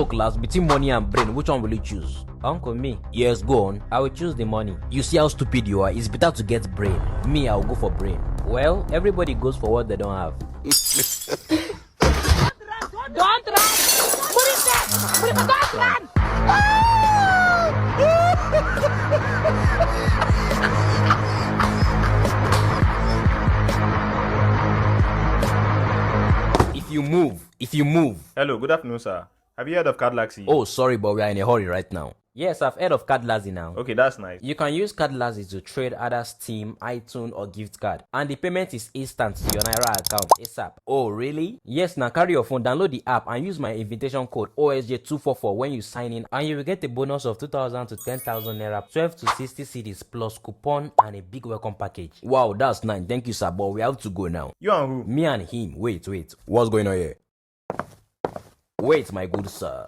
So class, between money and brain, which one will you choose? Uncle, me. Yes, go on. I will choose the money. You see how stupid you are. It's better to get brain. Me, I'll go for brain. Well, everybody goes for what they don't have. Don't run! Put it there! Don't run! If you move. Hello, good afternoon, sir. Have you heard of Card Laxi? Oh, sorry, but we are in a hurry right now. Yes, I've heard of Card Lazy now. Okay, that's nice. You can use Card Lazy to trade either Steam, iTunes, or gift card. And the payment is instant to your Naira account ASAP. Oh, really? Yes, now carry your phone, download the app, and use my invitation code OSJ244 when you sign in, and you will get a bonus of 2,000 to 10,000 Naira, 12 to 60 CDs, plus coupon and a big welcome package. Wow, that's nice. Thank you, sir, but we have to go now. You and who? Me and him. Wait. What's going on here? Wait, my good sir.